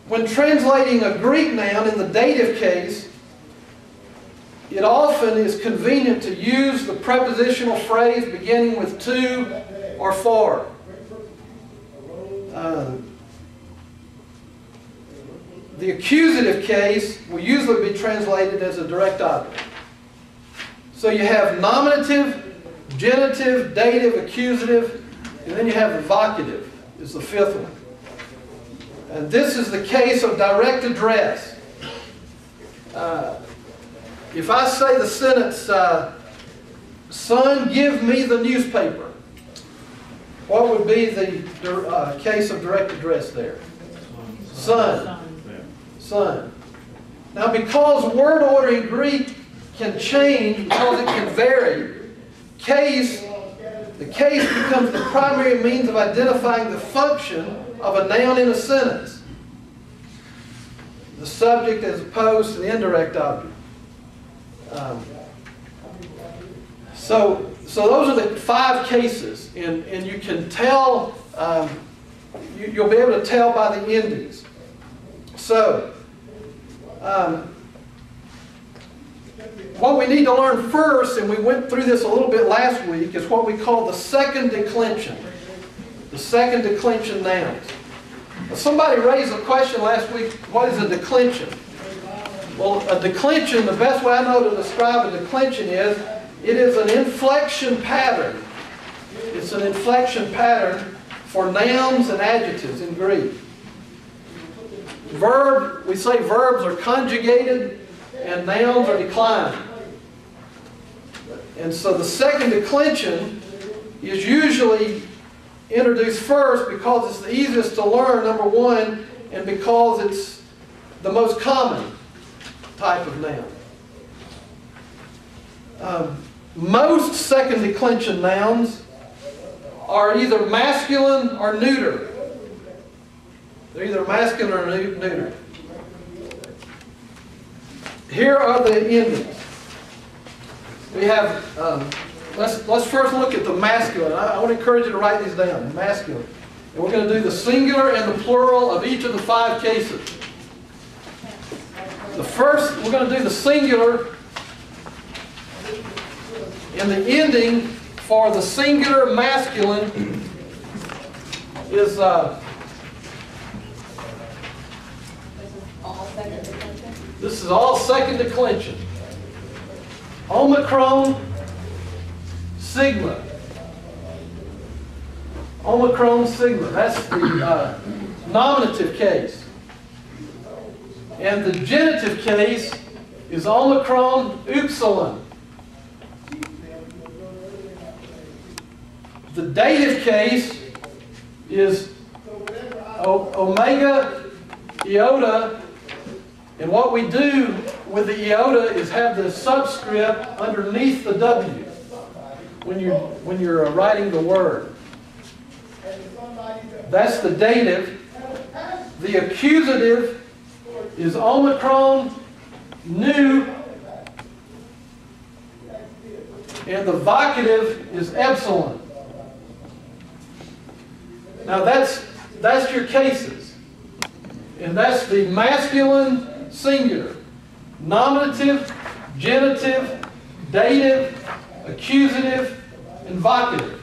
When translating a Greek noun in the dative case, it often is convenient to use the prepositional phrase beginning with to or for. The accusative case will usually be translated as a direct object. So you have nominative, genitive, dative, accusative, and then you have the vocative is the fifth one. And this is the case of direct address. If I say the sentence, son, give me the newspaper, what would be the case of direct address there? Son. Son. Now, because word order in Greek can change, because it can vary, the case becomes the primary means of identifying the function of a noun in a sentence. The subject as opposed to the indirect object. So those are the 5 cases, and you can tell, you'll be able to tell by the endings. So, what we need to learn first, and we went through this a little bit last week, is what we call the second declension. The second declension nouns. Somebody raised a question last week, what is a declension? Well, a declension, the best way I know to describe a declension is, it is an inflection pattern. It's an inflection pattern for nouns and adjectives in Greek. We say verbs are conjugated and nouns are declining. And so the second declension is usually introduced first because it's the easiest to learn, number one, and because it's the most common type of noun. Most second declension nouns are either masculine or neuter. They're either masculine or neuter. Here are the endings. We have, let's first look at the masculine. I want to encourage you to write these down, masculine. And we're going to do the singular and the plural of each of the 5 cases. The first, we're going to do the singular, and the ending for the singular masculine is this is all second declension. Omicron, sigma. Omicron, sigma. That's the nominative case. And the genitive case is Omicron, upsilon. The dative case is omega, iota, and what we do with the iota is have the subscript underneath the W when you're writing the word. That's the dative. The accusative is omicron, nu, and the vocative is epsilon. Now that's your cases. And that's the masculine singular. Nominative, genitive, dative, accusative, and vocative.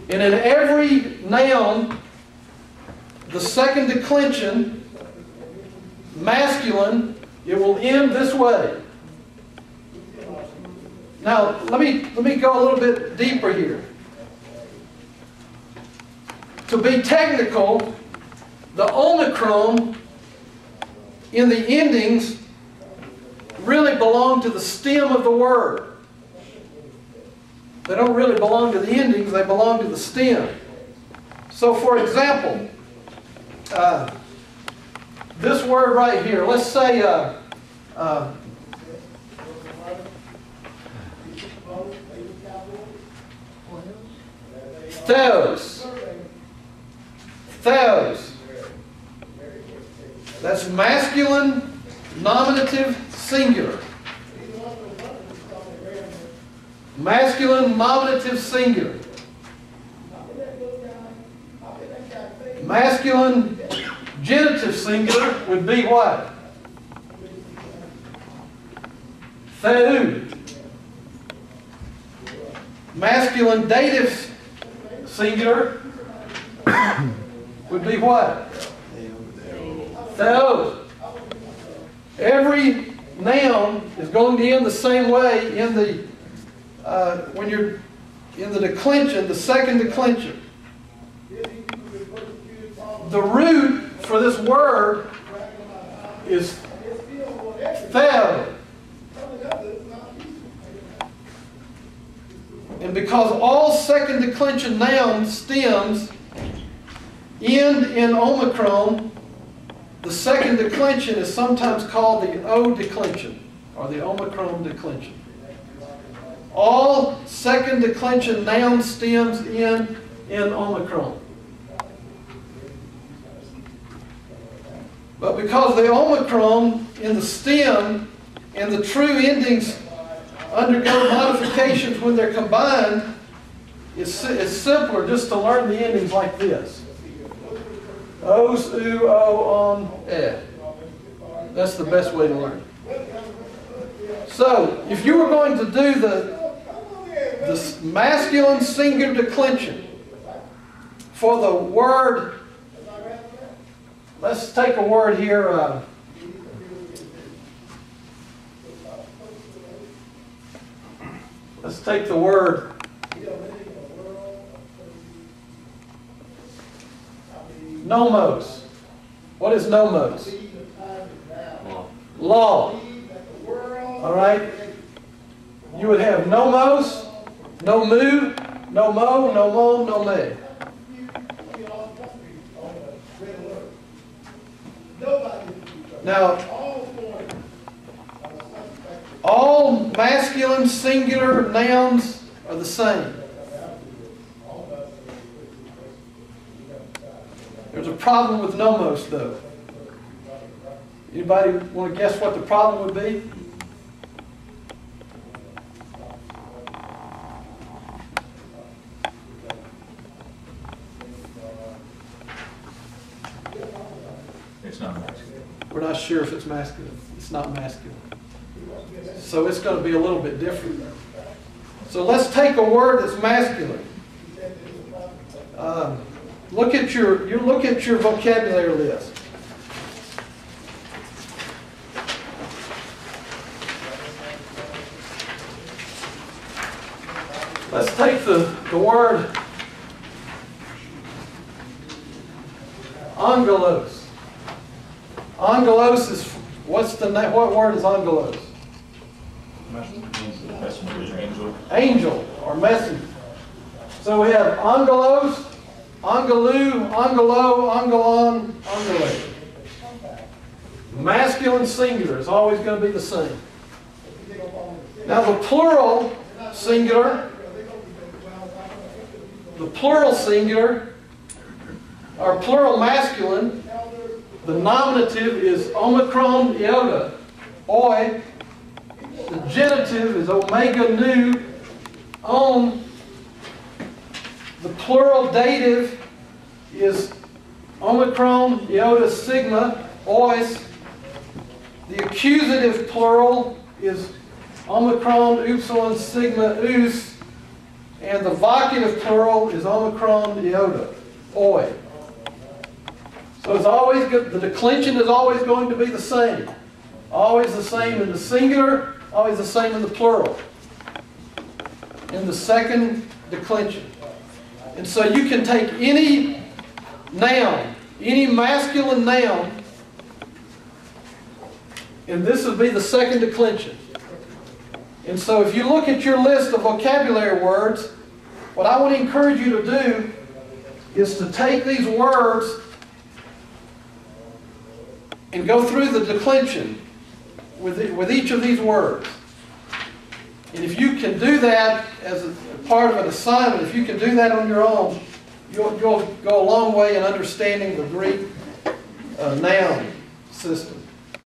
And in every noun, the second declension, masculine, it will end this way. Now, let me go a little bit deeper here. To be technical, the omicron in the endings really belong to the stem of the word. They don't really belong to the endings, they belong to the stem. So for example, this word right here, let's say theos. Theos. That's masculine, nominative, singular. Masculine, nominative, singular. masculine genitive singular would be what? Theou. Masculine dative singular would be what? Theo. Every noun is going to end the same way in the when you're in the declension, the second declension. The root for this word is theo. And because all second declension noun stems end in omicron, the second declension is sometimes called the O declension or the omicron declension. All second declension noun stems end in omicron. But because the omicron in the stem and the true endings undergo modifications when they're combined, it's simpler just to learn the endings like this. Os, u, o, on, eh. That's the best way to learn. So, if you were going to do the masculine singular declension for the word, let's take a word here. Let's take the word nomos. What is nomos? Law. All right? You would have nomos, nomu, nomo, nomo, nome. Now, all masculine singular nouns are the same. There's a problem with nomos, though. Anybody want to guess what the problem would be? It's not masculine. We're not sure if it's masculine. It's not masculine. So it's going to be a little bit different. So let's take a word that's masculine. Look at your vocabulary list. Let's take the word angelos. Angelos is what word is angelos? Messenger, angel. Angel or messenger. So we have angelos, angelou, angelo, angelon, angele. Masculine singular is always going to be the same. Now the plural singular, or plural masculine, the nominative is omicron iota, oi. The genitive is omega nu, on. The plural dative is omicron iota sigma, ois. The accusative plural is omicron upsilon sigma us. And the vocative plural is omicron iota, oi. So it's always good. The declension is always going to be the same. Always the same in the singular, always the same in the plural. In the second declension. And so you can take any noun, any masculine noun, and this would be the second declension. And so if you look at your list of vocabulary words, what I want to encourage you to do is to take these words and go through the declension with each of these words. And if you can do that as a part of an assignment, if you can do that on your own, you'll go a long way in understanding the Greek noun system.